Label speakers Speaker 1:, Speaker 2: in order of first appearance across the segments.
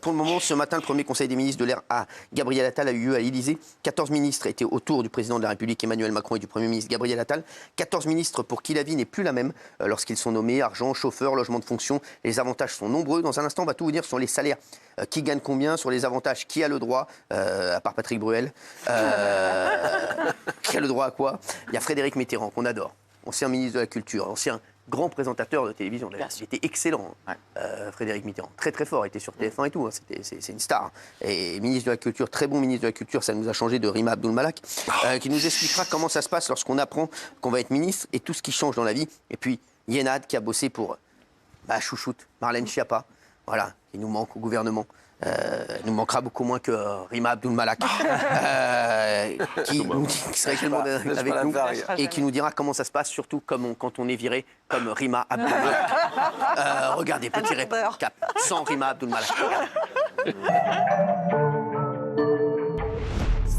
Speaker 1: Pour le moment, ce matin, le premier conseil des ministres de l'ère à Gabriel Attal a eu lieu à l'Élysée. 14 ministres étaient autour du président de la République Emmanuel Macron et du Premier ministre Gabriel Attal. 14 ministres pour qui la vie n'est plus la même lorsqu'ils sont nommés. Argent, chauffeur, logement de fonction. Les avantages sont nombreux. Dans un instant, on va tout vous dire sur les salaires. Qui gagne combien, sur les avantages, qui a le droit, à part Patrick Bruel. Qui a le droit à quoi? Il y a Frédéric Mitterrand, qu'on adore. Ancien ministre de la Culture, ancien grand présentateur de télévision. Il était excellent, Frédéric Mitterrand. Très très fort, il était sur TF1 et tout. Hein. C'est une star. Et ministre de la Culture, très bon ministre de la Culture, ça nous a changé de Rima Abdul-Malak, qui nous expliquera comment ça se passe lorsqu'on apprend qu'on va être ministre et tout ce qui change dans la vie. Et puis, Yenad, qui a bossé pour Chouchoute, Marlène Schiappa, voilà, qui nous manque au gouvernement. Nous manquera beaucoup moins que Rima Abdul-Malak, qui serait également avec nous et qui nous dira comment ça se passe, surtout quand on est viré comme Rima Abdul-Malak. Regardez, petit récap, sans Rima Abdul-Malak.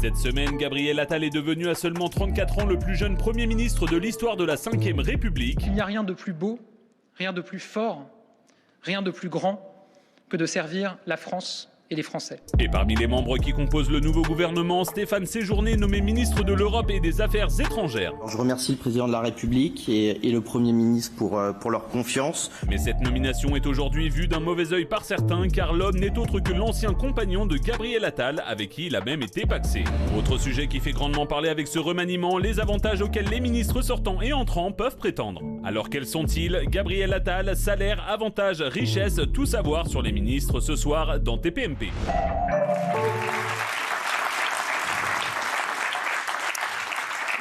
Speaker 2: Cette semaine, Gabriel Attal est devenu à seulement 34 ans le plus jeune Premier ministre de l'histoire de la Ve République.
Speaker 3: Il n'y a rien de plus beau, rien de plus fort, rien de plus grand que de servir la France et les Français.
Speaker 2: Et parmi les membres qui composent le nouveau gouvernement, Stéphane Séjourné, nommé ministre de l'Europe et des Affaires étrangères.
Speaker 4: Je remercie le président de la République et le Premier ministre pour leur confiance.
Speaker 2: Mais cette nomination est aujourd'hui vue d'un mauvais œil par certains, car l'homme n'est autre que l'ancien compagnon de Gabriel Attal, avec qui il a même été pacsé. Autre sujet qui fait grandement parler avec ce remaniement, les avantages auxquels les ministres sortants et entrants peuvent prétendre. Alors quels sont-ils? Gabriel Attal, salaire, avantages, richesse, tout savoir sur les ministres ce soir dans TPMP.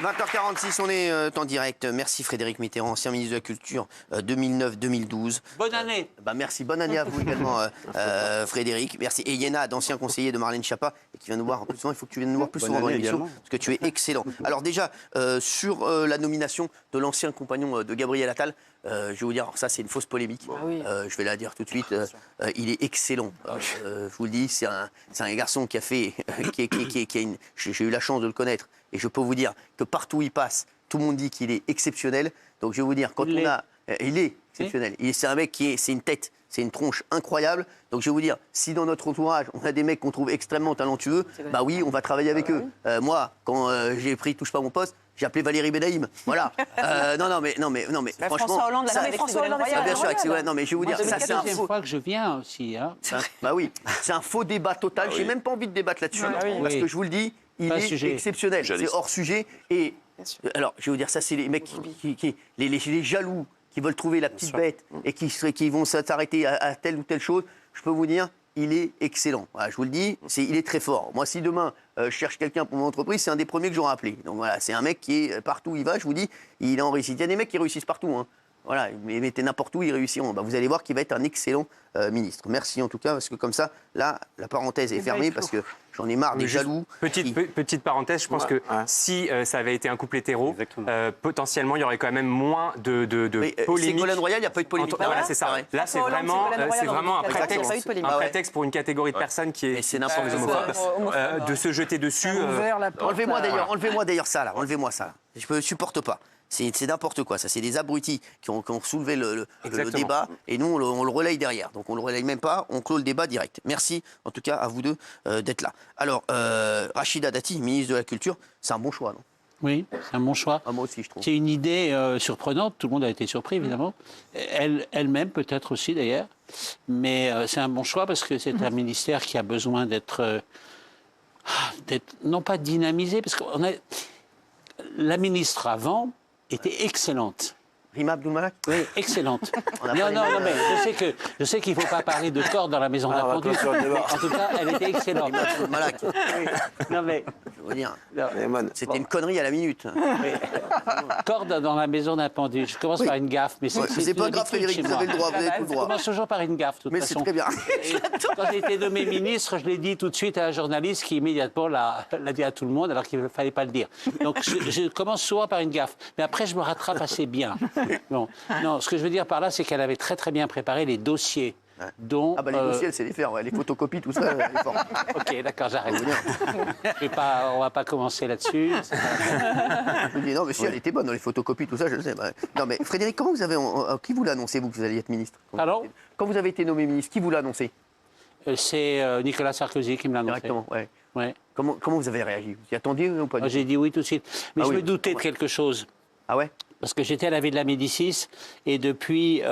Speaker 1: 20h46, on est en direct. Merci Frédéric Mitterrand, ancien ministre de la Culture, 2009-2012.
Speaker 5: Bonne année.
Speaker 1: Merci, bonne année à vous également, Frédéric. Merci. Et Yenad, ancien conseiller de Marlène Schiappa, et qui vient nous voir plus souvent. Il faut que tu viennes nous voir plus souvent dans l'émission, parce que tu es excellent. Alors déjà, sur la nomination de l'ancien compagnon de Gabriel Attal, je vais vous dire, alors ça c'est une fausse polémique. Je vais la dire tout de suite. Il est excellent. Je vous le dis, c'est un garçon qui a fait, j'ai eu la chance de le connaître. Et je peux vous dire que partout où il passe, tout le monde dit qu'il est exceptionnel. Donc je vais vous dire, il est exceptionnel. C'est un mec c'est une tête, c'est une tronche incroyable. Donc je vais vous dire, si dans notre entourage, on a des mecs qu'on trouve extrêmement talentueux, bah oui, on va travailler avec eux. Moi, quand j'ai pris Touche pas à mon poste, j'ai appelé Valérie Benaïm. Voilà. Non, mais franchement.
Speaker 6: François Hollande,
Speaker 1: bien sûr, non, mais je vais vous dire, ça c'est un
Speaker 5: faux. Fois que je viens aussi. Hein.
Speaker 1: Bah oui, c'est un faux débat total. J'ai même pas envie de débattre là-dessus, parce que je vous le dis, il est exceptionnel. C'est hors sujet. Et alors, je vais vous dire, ça c'est les mecs les jaloux qui veulent trouver la petite bête et qui vont s'arrêter à telle ou telle chose. Je peux vous dire, il est excellent. Voilà, je vous le dis, il est très fort. Moi, si demain, je cherche quelqu'un pour mon entreprise, c'est un des premiers que j'aurai appelé. Donc voilà, c'est un mec qui est partout où il va, je vous dis, il est en réussite. Il y a des mecs qui réussissent partout. Hein. Voilà, mais mettez n'importe où, ils réussiront. Bah, vous allez voir qu'il va être un excellent ministre. Merci en tout cas, parce que comme ça, là, la parenthèse est fermée, parce que j'en ai marre des jaloux.
Speaker 7: Petite parenthèse, je pense que si ça avait été un couple hétéro, potentiellement, il y aurait quand même moins de polémique.
Speaker 1: Ségolène Royal, il n'y a pas eu de polémique.
Speaker 7: Voilà, c'est ça. Là, c'est vraiment un prétexte pour une catégorie de personnes qui est homophobe, de se jeter dessus.
Speaker 1: Enlevez-moi d'ailleurs ça, là. Enlevez-moi ça. Je ne supporte pas. C'est n'importe quoi, ça. C'est des abrutis qui ont soulevé le débat et nous, on le relaye derrière. Donc, on ne le relaye même pas, on clôt le débat direct. Merci, en tout cas, à vous deux d'être là. Alors, Rachida Dati, ministre de la Culture, c'est un bon choix, non?
Speaker 5: Oui, c'est un bon choix.
Speaker 1: Moi aussi, je trouve.
Speaker 5: C'est une idée surprenante, tout le monde a été surpris, évidemment. Elle-même, peut-être aussi, d'ailleurs. Mais c'est un bon choix parce que c'est un ministère qui a besoin d'être non pas dynamisé, parce que la ministre avant était excellente.
Speaker 1: Rima Abdul-Malak?
Speaker 5: Oui, excellente. Non, mais je sais qu'il ne faut pas parler de corde dans la maison d'un pendu. En tout cas, elle était excellente.
Speaker 1: Rima Abdul-Malak.
Speaker 5: Non, mais...
Speaker 1: Je veux dire, c'était une connerie à la minute.
Speaker 5: Corde dans la maison d'un pendu. Je commence par une gaffe. Mais
Speaker 1: c'est pas grave, Frédéric, vous avez le droit, vous avez tout le droit.
Speaker 5: Je commence toujours par une gaffe, de toute façon.
Speaker 1: Mais c'est très bien.
Speaker 5: Quand j'ai été nommé ministre, je l'ai dit tout de suite à un journaliste qui immédiatement l'a dit à tout le monde, alors qu'il ne fallait pas le dire. Donc je commence souvent par une gaffe. Mais après, je me rattrape assez bien. Bon. Non, ce que je veux dire par là, c'est qu'elle avait très très bien préparé les dossiers. Dont,
Speaker 1: les dossiers, elle sait les faire, les photocopies, tout ça, elle est forte.
Speaker 5: Ok, d'accord, j'arrête. On ne va pas commencer là-dessus.
Speaker 1: Non, mais si, elle était bonne dans les photocopies, tout ça, je le sais. Non, mais Frédéric, comment vous avez, qui vous l'a annoncé, vous, que vous alliez être ministre?
Speaker 5: Pardon?
Speaker 1: Quand vous avez été nommé ministre, qui vous l'a annoncé?
Speaker 5: C'est Nicolas Sarkozy qui me l'a annoncé.
Speaker 1: Directement, ouais.
Speaker 5: Ouais.
Speaker 1: Comment vous avez réagi? Vous y attendiez ou pas?
Speaker 5: J'ai dit oui tout de suite. Mais je me doutais de quelque chose.
Speaker 1: Ah ouais?
Speaker 5: Parce que j'étais à la ville de la Médicis et depuis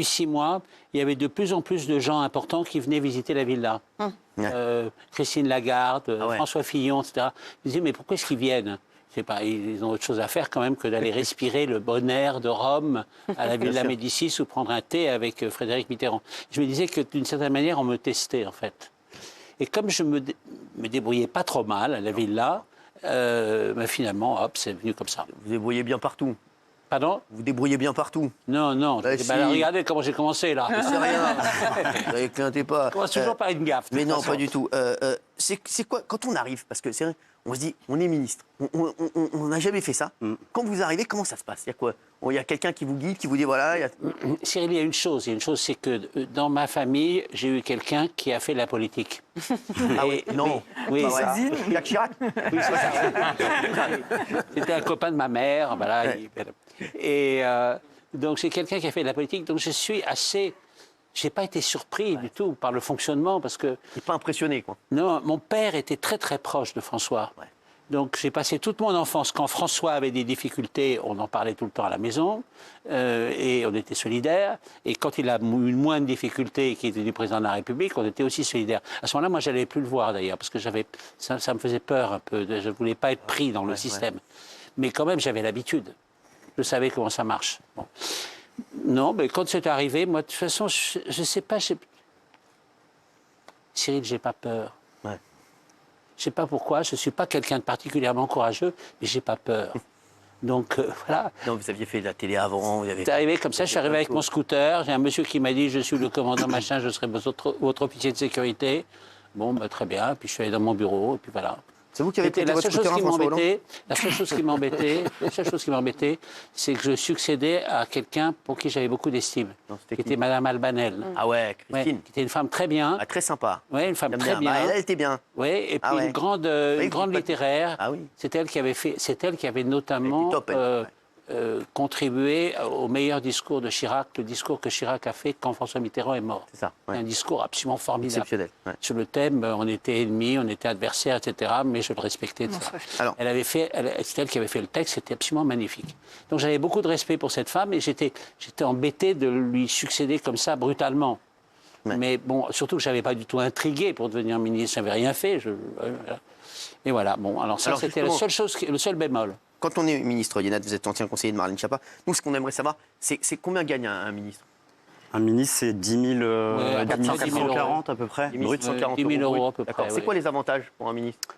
Speaker 5: 6 mois, il y avait de plus en plus de gens importants qui venaient visiter la villa. Christine Lagarde, François Fillon, etc. Je me disais, mais pourquoi est-ce qu'ils viennent? Je sais pas, ils ont autre chose à faire quand même que d'aller respirer le bon air de Rome à la ville de la Médicis ou prendre un thé avec Frédéric Mitterrand. Je me disais que d'une certaine manière, on me testait en fait. Et comme je me débrouillais pas trop mal à la villa, finalement, hop, c'est venu comme ça.
Speaker 1: Vous débrouillez bien partout.
Speaker 5: Pardon?
Speaker 1: Vous débrouillez bien partout.
Speaker 5: Non. Regardez comment j'ai commencé là.
Speaker 1: C'est rien. Ne réclintez pas.
Speaker 5: On commence toujours par une gaffe.
Speaker 1: Mais non, pas du tout. C'est quoi quand on arrive? Parce que c'est vrai, on se dit, on est ministre. On n'a jamais fait ça. Quand vous arrivez, comment ça se passe? Il y a quoi? Il y a quelqu'un qui vous guide, qui vous dit voilà.
Speaker 5: Cyril, il y a une chose, c'est que dans ma famille, j'ai eu quelqu'un qui a fait de la politique.
Speaker 1: Ah oui, non.
Speaker 5: Oui,
Speaker 1: Jacques Chirac.
Speaker 5: Oui, c'est ça. C'était un copain de ma mère, voilà. Et donc c'est quelqu'un qui a fait de la politique. Donc je suis assez. J'ai pas été surpris du tout par le fonctionnement parce que.
Speaker 1: Il n'est pas impressionné, quoi.
Speaker 5: Non, mon père était très très proche de François. Ouais. Donc j'ai passé toute mon enfance. Quand François avait des difficultés, on en parlait tout le temps à la maison et on était solidaires. Et quand il a eu moins de difficultés et qu'il était du président de la République, on était aussi solidaires. À ce moment-là, moi, j'allais plus le voir d'ailleurs parce que ça me faisait peur un peu. Je voulais pas être pris dans le système. Mais quand même, j'avais l'habitude. Je savais comment ça marche. Bon. Non, mais quand c'est arrivé, moi, de toute façon, je sais pas. Cyril, j'ai pas peur.
Speaker 1: Ouais.
Speaker 5: Je sais pas pourquoi. Je suis pas quelqu'un de particulièrement courageux, mais j'ai pas peur. Donc voilà.
Speaker 1: Non, vous aviez fait de la télé avant.
Speaker 5: C'est arrivé comme ça. Je suis arrivé avec mon scooter. J'ai un monsieur qui m'a dit, je suis le commandant machin, je serai votre officier de sécurité. Bon, bah, très bien. Puis je suis allé dans mon bureau et puis voilà.
Speaker 1: C'est vous qui avez prêté votre scooter à François Hollande ?
Speaker 5: La seule chose qui m'embêtait, c'est que je succédais à quelqu'un pour qui j'avais beaucoup d'estime, qui était Madame Albanel.
Speaker 1: Ah ouais, Christine.
Speaker 5: Qui était une femme très bien.
Speaker 1: Ah, très sympa.
Speaker 5: Oui, une femme très bien.
Speaker 1: Bah, elle était bien.
Speaker 5: Oui, et puis une grande littéraire. Ah oui. C'est elle qui avait notamment contribué au meilleur discours de Chirac, le discours que Chirac a fait quand François Mitterrand est mort.
Speaker 1: C'est ça. Ouais.
Speaker 5: Un discours absolument formidable.
Speaker 1: Exceptionnel. Ouais.
Speaker 5: Sur le thème, on était ennemis, on était adversaires, etc. Mais je le respectais de ça. Alors, c'est elle qui avait fait le texte, c'était absolument magnifique. Donc j'avais beaucoup de respect pour cette femme et j'étais embêté de lui succéder comme ça brutalement. Ouais. Mais bon, surtout que je n'avais pas du tout intrigué pour devenir ministre, je n'avais rien fait. Et voilà. Bon, alors ça, c'était la seule chose, le seul bémol.
Speaker 1: Quand on est ministre, Liénard, vous êtes ancien conseiller de Marlène Schiappa, nous, ce qu'on aimerait savoir, c'est combien gagne un ministre?
Speaker 4: Un ministre, c'est 10 440 à peu près.
Speaker 1: Brut, 140
Speaker 5: 10 000 euros à peu près.
Speaker 1: C'est quoi les avantages pour un ministre?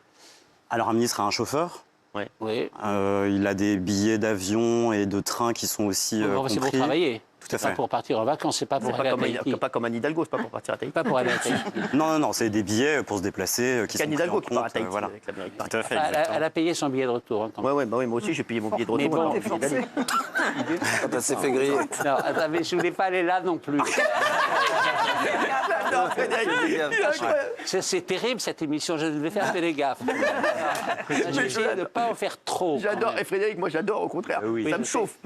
Speaker 4: Alors, un ministre a un chauffeur.
Speaker 1: Ouais.
Speaker 5: Oui.
Speaker 4: Il a des billets d'avion et de train qui sont aussi compris.
Speaker 5: C'est pour travailler.
Speaker 4: Tout à fait.
Speaker 5: Pas pour partir en vacances, c'est pas pour aller à Tahiti.
Speaker 1: Pas comme Anne Hidalgo, c'est pas pour partir à Tahiti.
Speaker 5: Pas pour aller à Tahiti.
Speaker 4: Non, c'est des billets pour se déplacer qui sont
Speaker 1: Anne Hidalgo qui part à
Speaker 4: Tahiti
Speaker 1: avec l'Amérique.
Speaker 4: Tout à fait.
Speaker 5: Elle a payé son billet de retour. Hein,
Speaker 1: oui, moi aussi j'ai payé mon billet de retour.
Speaker 5: Mais bon,
Speaker 6: quand elle s'est fait griller.
Speaker 5: Non, attendez, je voulais pas aller là non plus. C'est terrible cette émission, je devais faire télégaffe. J'essaie de ne pas en faire trop.
Speaker 1: J'adore, et Frédéric, moi j'adore au contraire.
Speaker 4: Oui.
Speaker 1: Ça me chauffe.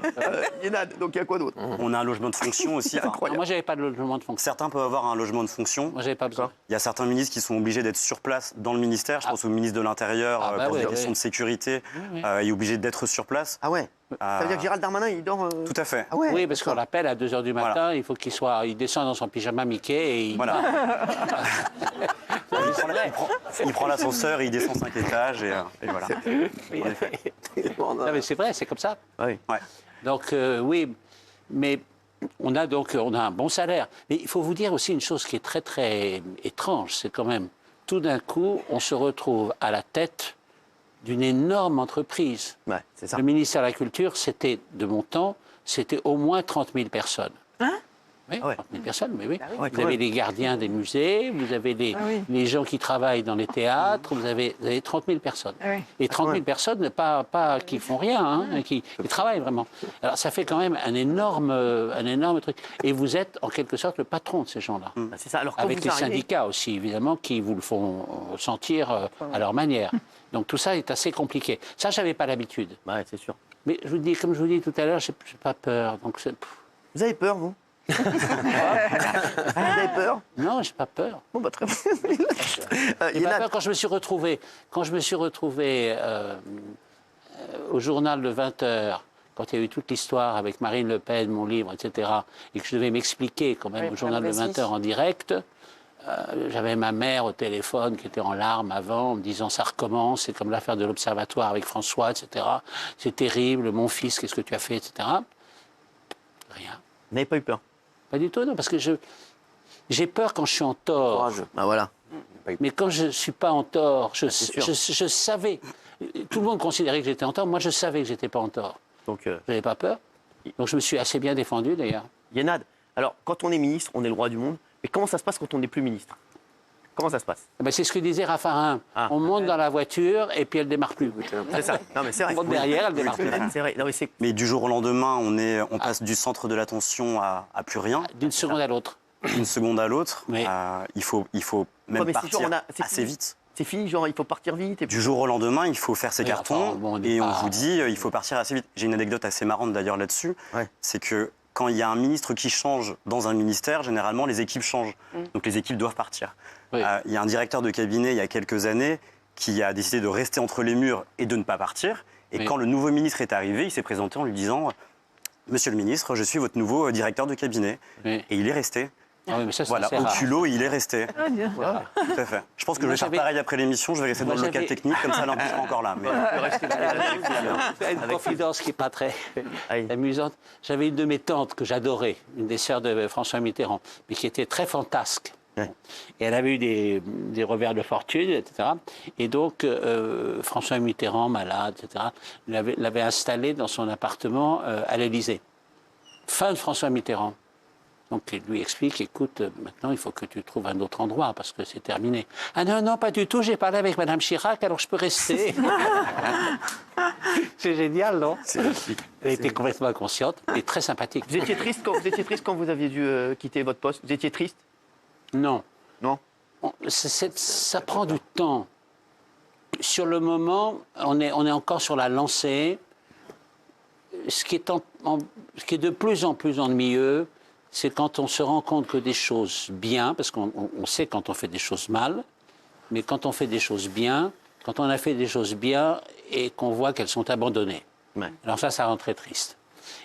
Speaker 1: Liénard, donc il y a quoi d'autre?
Speaker 4: On a un logement de fonction aussi.
Speaker 5: Moi, j'avais pas de logement de fonction.
Speaker 4: Certains peuvent avoir un logement de fonction.
Speaker 5: Moi, j'avais pas besoin.
Speaker 4: Il y a certains ministres qui sont obligés d'être sur place dans le ministère. Je pense au ministre de l'Intérieur pour des questions de sécurité. Il est obligé d'être sur place.
Speaker 1: Ah ouais. Ça veut dire que Gérald Darmanin, il dort.
Speaker 4: Tout à fait.
Speaker 1: Ah ouais.
Speaker 5: Oui, parce qu'on l'appelle à 2h du matin, il faut il descend dans son pyjama Mickey et il.
Speaker 4: Voilà. Il prend l'ascenseur, il descend 5 étages et voilà.
Speaker 5: Non, mais c'est vrai, c'est comme ça.
Speaker 1: Oui.
Speaker 4: Ouais.
Speaker 5: Donc oui, mais on a un bon salaire. Mais il faut vous dire aussi une chose qui est très très étrange, c'est quand même tout d'un coup on se retrouve à la tête d'une énorme entreprise.
Speaker 1: Ouais, c'est ça.
Speaker 5: Le ministère de la Culture, c'était de mon temps, c'était au moins 30 000 personnes.
Speaker 8: Hein?
Speaker 5: Oui, 30 000 personnes, mais oui.
Speaker 1: Ouais,
Speaker 5: vous avez les gardiens des musées, vous avez les gens qui travaillent dans les théâtres, vous avez 30 000 personnes.
Speaker 8: Ah oui.
Speaker 5: Et 30 000 personnes, pas qui font rien, hein, qui travaillent vraiment. Alors ça fait quand même un énorme truc. Et vous êtes en quelque sorte le patron de ces gens-là.
Speaker 1: C'est ça. Alors, quand
Speaker 5: avec
Speaker 1: vous
Speaker 5: les
Speaker 1: arrivez...
Speaker 5: syndicats aussi, évidemment, qui vous le font sentir à leur manière. Donc tout ça est assez compliqué. Ça, je n'avais pas l'habitude.
Speaker 1: Ouais, c'est sûr.
Speaker 5: Mais comme je vous dis tout à l'heure, je n'ai pas peur. Donc
Speaker 1: vous avez peur, vous? Vous avez peur?
Speaker 5: Non, j'ai pas peur.
Speaker 1: Bon, bah, très bien.
Speaker 5: J'ai pas peur quand je me suis retrouvé. Quand je me suis retrouvé au journal de 20h, quand il y a eu toute l'histoire avec Marine Le Pen, mon livre, etc., et que je devais m'expliquer quand même au journal de 20h en direct, j'avais ma mère au téléphone qui était en larmes avant, en me disant ça recommence, c'est comme l'affaire de l'Observatoire avec François, etc. C'est terrible, mon fils, qu'est-ce que tu as fait, etc. Rien.
Speaker 1: Vous n'avez pas eu peur?
Speaker 5: Pas du tout, non, parce que j'ai peur quand je suis en tort.
Speaker 1: Ah, voilà.
Speaker 5: Mais quand je ne suis pas en tort, je savais. Tout le monde considérait que j'étais en tort. Moi, je savais que je n'étais pas en tort.
Speaker 1: Donc,
Speaker 5: je n'avais pas peur. Donc, je me suis assez bien défendu, d'ailleurs.
Speaker 1: Yanad, alors, quand on est ministre, on est le roi du monde. Mais comment ça se passe quand on n'est plus ministre? Comment ça se passe?
Speaker 5: C'est ce que disait Raffarin. On monte dans la voiture et puis elle ne démarre plus.
Speaker 1: C'est ça. Non, mais c'est vrai.
Speaker 5: On monte derrière, elle ne démarre plus.
Speaker 1: C'est vrai. Non,
Speaker 4: mais du jour au lendemain, on passe du centre de l'attention à plus rien.
Speaker 5: D'une seconde à l'autre.
Speaker 4: D'une seconde à l'autre.
Speaker 5: Oui.
Speaker 4: Il faut même partir assez vite.
Speaker 1: C'est fini, genre il faut partir vite. Et puis...
Speaker 4: Du jour au lendemain, il faut faire ses cartons et on vous dit il faut partir assez vite. J'ai une anecdote assez marrante d'ailleurs là-dessus. Ouais. C'est que quand il y a un ministre qui change dans un ministère, généralement les équipes changent. Donc les équipes doivent partir. Oui. Il y a un directeur de cabinet il y a quelques années qui a décidé de rester entre les murs et de ne pas partir. Et quand le nouveau ministre est arrivé, il s'est présenté en lui disant Monsieur le ministre, je suis votre nouveau directeur de cabinet. Et il est resté.
Speaker 5: Ah oui, mais ça,
Speaker 4: voilà, au culot, il est resté. Voilà. Tout à fait. Je pense que je vais faire pareil après l'émission, je vais rester dans le local technique, comme ça l'empêchera encore là. Mais...
Speaker 5: Une confidence qui n'est pas très amusante. J'avais une de mes tantes que j'adorais, une des sœurs de François Mitterrand, mais qui était très fantasque. Et elle avait eu des revers de fortune, etc. Et donc, François Mitterrand, malade, etc., l'avait installé dans son appartement à l'Élysée. Fin de François Mitterrand. Donc, il lui explique, écoute, maintenant, il faut que tu trouves un autre endroit, parce que c'est terminé. Ah non, non, pas du tout, j'ai parlé avec Mme Chirac, alors je peux rester. C'est génial, non? Elle était complètement inconsciente et très sympathique.
Speaker 1: Vous étiez triste quand vous aviez dû quitter votre poste? Vous étiez triste?
Speaker 5: Non.
Speaker 1: Non?
Speaker 5: Ça prend du temps. Sur le moment, on est encore sur la lancée. Ce qui est de plus en plus ennuyeux, c'est quand on se rend compte que des choses bien, parce qu'on sait quand on fait des choses mal, mais quand on fait des choses bien, quand on a fait des choses bien et qu'on voit qu'elles sont abandonnées. Ouais. Alors ça rend très triste.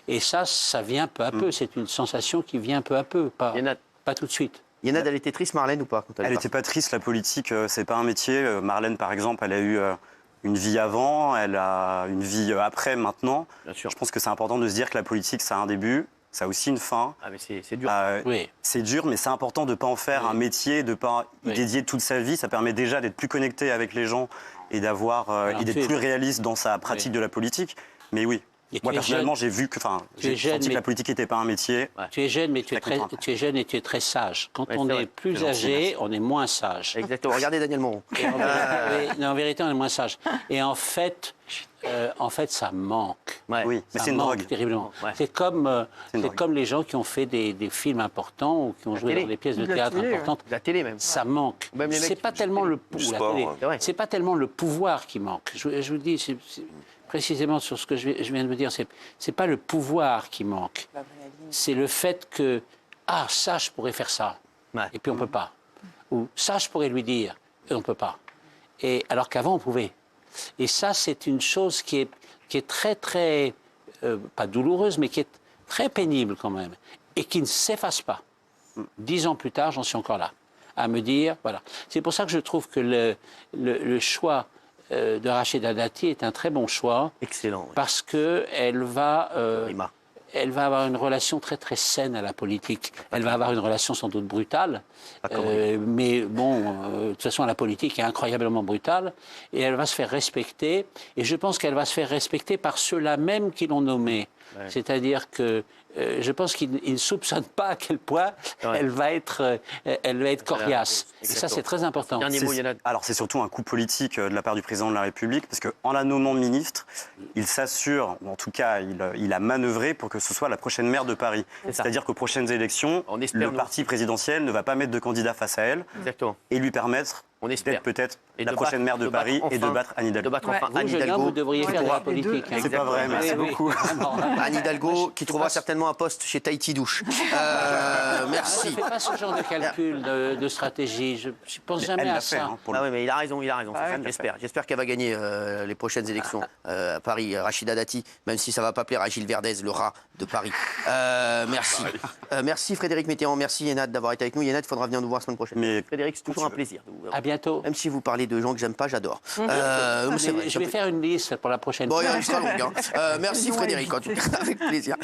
Speaker 5: Et ça vient peu à peu. C'est une sensation qui vient peu à peu, pas tout de suite.
Speaker 1: Yanad, elle était triste, Marlène, ou pas?
Speaker 4: Elle n'était pas triste, la politique, c'est pas un métier. Marlène, par exemple, elle a eu une vie avant, elle a une vie après, maintenant. Bien sûr. Je pense que c'est important de se dire que la politique, ça a un début. Ça a aussi une fin.
Speaker 1: Ah, mais c'est dur.
Speaker 4: Oui. C'est dur, mais c'est important de ne pas en faire un métier, de ne pas y dédier toute sa vie. Ça permet déjà d'être plus connecté avec les gens et d'être plus réaliste dans sa pratique de la politique. Mais oui, moi personnellement, j'ai vu que, j'ai senti que la politique n'était pas un métier.
Speaker 5: Tu es jeune, mais tu es jeune et tu es très sage. Quand on est plus âgé, on est moins sage.
Speaker 1: Exactement. Regardez Daniel Moreau.
Speaker 5: En vérité, on est moins sage. Et en fait, ça manque.
Speaker 4: Ouais. Oui, mais c'est une drogue.
Speaker 5: Terriblement. Ouais. C'est comme les gens qui ont fait des films importants ou qui ont joué dans des pièces de théâtre importantes.
Speaker 1: La télé même.
Speaker 5: Ça manque. C'est pas tellement c'est pas tellement le pouvoir qui manque. Je vous dis précisément sur ce que je viens de vous dire. C'est pas le pouvoir qui manque. C'est le fait que ça je pourrais faire ça. Ouais. Et puis on peut pas. Ou ça je pourrais lui dire et on peut pas. Et alors qu'avant on pouvait. Et ça, c'est une chose qui est très, très, pas douloureuse, mais qui est très pénible quand même, et qui ne s'efface pas. 10 ans plus tard, j'en suis encore là, à me dire, voilà. C'est pour ça que je trouve que le choix de Rachida Dati est un très bon choix.
Speaker 1: Excellent. Oui.
Speaker 5: Parce qu'elle va... elle va avoir une relation très très saine à la politique. Elle va avoir une relation sans doute brutale, mais bon, de toute façon la politique est incroyablement brutale, et elle va se faire respecter, et je pense qu'elle va se faire respecter par ceux-là même qui l'ont nommée. Ouais. C'est-à-dire que je pense qu'ils ne soupçonnent pas à quel point elle va être coriace. Et ça, c'est très important.
Speaker 4: Alors, c'est surtout un coup politique de la part du président de la République, parce qu'en la nommant ministre, il s'assure, ou en tout cas, il a manœuvré pour que ce soit la prochaine maire de Paris. C'est-à-dire qu'aux prochaines élections, le parti présidentiel ne va pas mettre de candidat face à elle et lui permettre d'être peut-être la prochaine maire de Paris et de battre Anne Hidalgo.
Speaker 1: De battre enfin Anne
Speaker 5: Vous, jeune homme,
Speaker 1: Hidalgo.
Speaker 5: vous devriez faire de la politique.
Speaker 4: C'est pas vrai, merci beaucoup.
Speaker 1: Anne Hidalgo qui trouvera certainement un poste chez Tahiti Douche. Merci.
Speaker 5: Je ne fais pas ce genre de calcul de stratégie. Je ne pense jamais à ça.
Speaker 1: Ah oui, mais il a raison. J'espère qu'elle va gagner les prochaines élections à Paris, Rachida Dati, même si ça ne va pas plaire à Gilles Verdez, le rat de Paris. Merci. Merci Frédéric Mitterrand, merci Yenad d'avoir été avec nous. Yenad, il faudra venir nous voir la semaine prochaine.
Speaker 4: Mais
Speaker 1: Frédéric, c'est toujours un plaisir de vous voir.
Speaker 5: À bientôt.
Speaker 1: Même si vous parlez de gens que j'aime pas, j'adore.
Speaker 5: Je vais faire une liste pour la prochaine fois.
Speaker 1: Bon, elle sera longue. Merci Frédéric, avec plaisir.